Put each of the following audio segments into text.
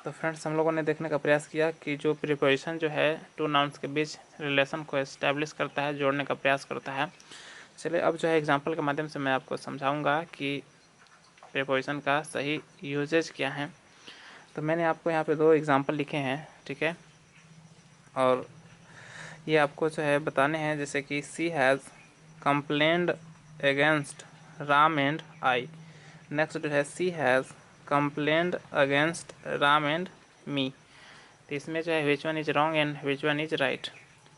तो फ्रेंड्स हम लोगों ने देखने का प्रयास किया कि जो प्रीपोजिशन जो है टू नाउन्स के बीच रिलेशन को एस्टैब्लिश करता है, जोड़ने का प्रयास करता है। चलिए अब जो है एग्जांपल के माध्यम से मैं आपको समझाऊंगा कि प्रीपोजिशन का सही यूजेज क्या है। तो मैंने आपको यहाँ पे 2 एग्जांपल लिखे हैं, ठीक है, और ये आपको जो है बताने हैं, जैसे कि she has complained against Ram and I. Next जो है she has complained against Ram and me. तो इसमें जो है which one is wrong and which one is right.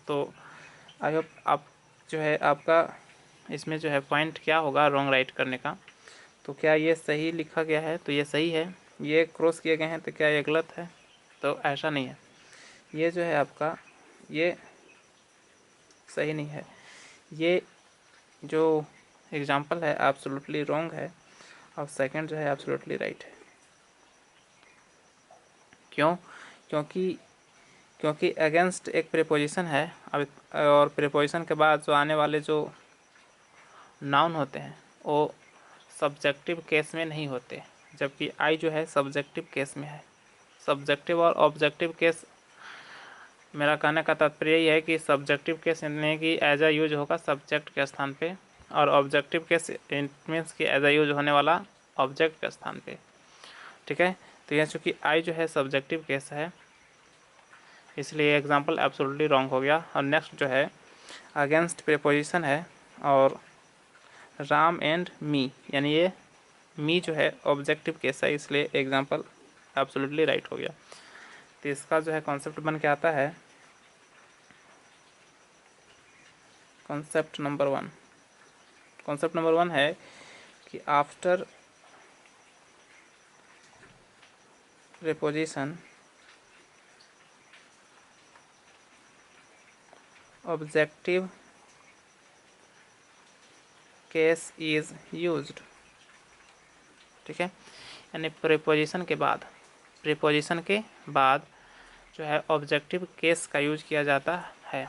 तो आई होप आप जो है आपका इसमें जो है पॉइंट क्या होगा रॉन्ग राइट करने का। तो क्या ये सही लिखा गया है? तो ये सही है। ये क्रॉस किए गए हैं तो क्या ये गलत है? तो ऐसा नहीं है। ये जो है आपका ये सही नहीं है। ये जो एग्जाम्पल है एब्सोल्युटली रॉन्ग है और सेकंड जो है एब्सोल्युटली राइट है। क्यों? क्योंकि क्योंकि अगेंस्ट एक प्रीपोजिशन है, अब और प्रीपोजिशन के बाद जो आने वाले जो नाउन होते हैं वो सब्जेक्टिव केस में नहीं होते, जबकि आई जो है सब्जेक्टिव केस में है। सब्जेक्टिव और ऑब्जेक्टिव केस, मेरा कहने का तात्पर्य यही है कि सब्जेक्टिव केस यानी कि एज अ यूज होगा सब्जेक्ट के स्थान पे, और ऑब्जेक्टिव केस इट मीन्स कि एज अ यूज होने वाला ऑब्जेक्ट के स्थान पे, ठीक है। तो यह चूँकि आई जो है सब्जेक्टिव केस है, इसलिए एग्जाम्पल एब्सोल्युटली रॉन्ग हो गया। और नेक्स्ट जो है अगेंस्ट प्रीपोजिशन है और राम एंड मी, यानी ये मी जो है ऑब्जेक्टिव केस है, इसलिए एग्जाम्पल एब्सोल्युटली राइट हो गया। तो इसका जो है कॉन्सेप्ट बन के आता है कॉन्सेप्ट नंबर 1। कॉन्सेप्ट नंबर 1 है कि after preposition objective case is used, ठीक है। यानी प्रीपोजिशन के बाद जो है ऑब्जेक्टिव केस का यूज किया जाता है।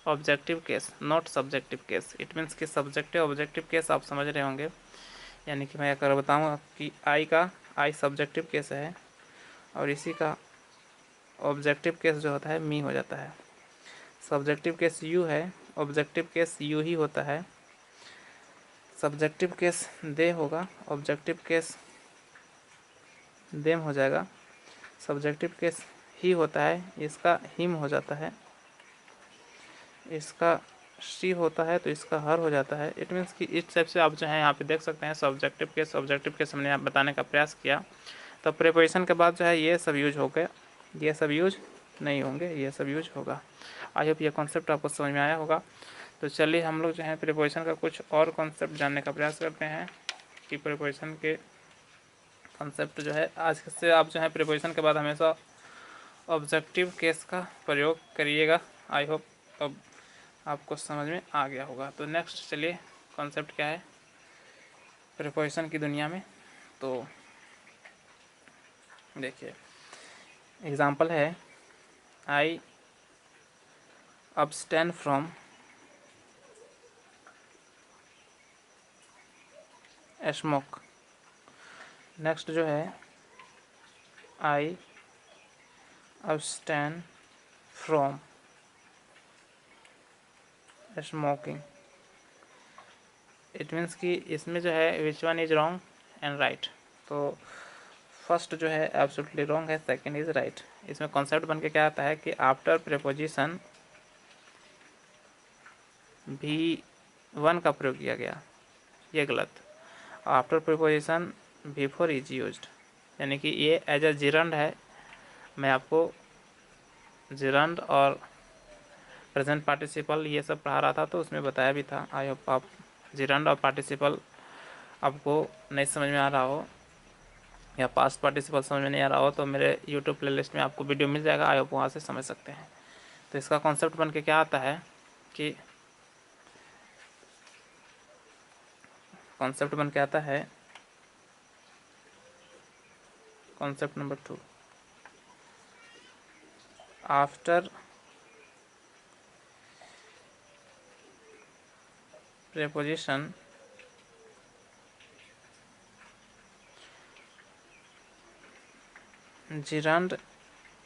Objective case not subjective case, it means कि सब्जेक्टिव ऑब्जेक्टिव केस आप समझ रहे होंगे। यानी कि मैं अगर बताऊँ कि आई सब्जेक्टिव केस है और इसी का ऑब्जेक्टिव केस जो होता है मी हो जाता है। सब्जेक्टिव केस यू है, ऑब्जेक्टिव केस यू ही होता है। सब्जेक्टिव केस दे होगा, ऑब्जेक्टिव केस देम हो जाएगा। सब्जेक्टिव केस ही होता है, इसका हिम हो जाता है। इसका शी होता है तो इसका हर हो जाता है। इट मीन्स कि इस टाइप से आप जो है यहाँ पे देख सकते हैं सब्जेक्टिव केस ऑब्जेक्टिव केस हमने यहाँ बताने का प्रयास किया। तो प्रीपोजिशन के बाद जो है ये सब यूज हो गए, ये सब यूज नहीं होंगे, ये सब यूज होगा। आई होप ये कॉन्सेप्ट आपको समझ में आया होगा। तो चलिए हम लोग जो है प्रीपोजिशन का कुछ और कॉन्सेप्ट जानने का प्रयास करते हैं कि प्रीपोजिशन के कॉन्सेप्ट जो है आज से आप जो है प्रीपोजिशन के बाद हमेशा ऑब्जेक्टिव केस का प्रयोग करिएगा। आई होप अब आपको समझ में आ गया होगा। तो नेक्स्ट चलिए कॉन्सेप्ट क्या है प्रीपोजिशन की दुनिया में। तो देखिए एग्जांपल है आई abstain फ्रॉम स्मोक। नेक्स्ट जो है आई abstain from smoking. It means कि इसमें जो है which one is wrong and right. तो फर्स्ट जो है एब्सोल्युटली रॉन्ग है, सेकंड इज राइट। इसमें कॉन्सेप्ट बन के क्या आता है कि आफ्टर प्रीपोजिशन भी वन का प्रयोग किया गया, ये गलत। After preposition before is used, यानी कि ये एज अ जिरंड है। मैं आपको जिरंड और प्रेजेंट पार्टिसिपल ये सब पढ़ा रहा था तो उसमें बताया भी था। आई होप आप जिरंड और पार्टिसिपल आपको नहीं समझ में आ रहा हो या पास्ट पार्टिसिपल समझ में नहीं आ रहा हो तो मेरे यूट्यूब प्लेलिस्ट में आपको वीडियो मिल जाएगा, आई होप वहाँ से समझ सकते हैं। तो इसका कॉन्सेप्ट बन के क्या आता है कि कॉन्सेप्ट बन के आता है concept number 2। After preposition gerund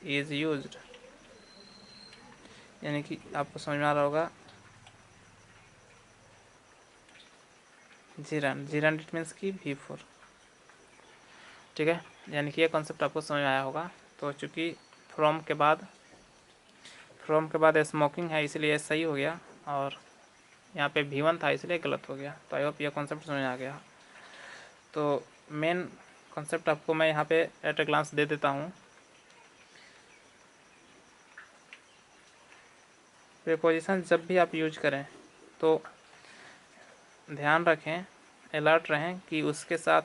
is used, यानी कि आपको समझ में आ रहा होगा जिरंड इट मीन्स की V4, ठीक है। यानी कि ये कॉन्सेप्ट आपको समझ में आया होगा। तो चूँकि फ्रॉम के बाद स्मोकिंग है इसलिए सही हो गया, और यहाँ पे V1 था इसलिए गलत हो गया। तो आई होप ये कॉन्सेप्ट समझ में आ गया। तो मेन कॉन्सेप्ट आपको मैं यहाँ पे एट ए ग्लांस दे देता हूँ। प्रीपोजिशन जब भी आप यूज करें तो ध्यान रखें, अलर्ट रहें कि उसके साथ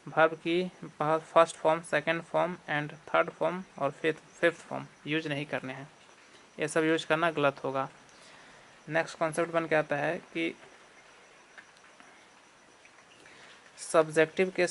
वर्ब की first form, second form and third form और फिफ्थ फॉर्म यूज नहीं करने हैं। ये सब यूज करना गलत होगा। नेक्स्ट कॉन्सेप्ट बन के आता है कि सब्जेक्टिव के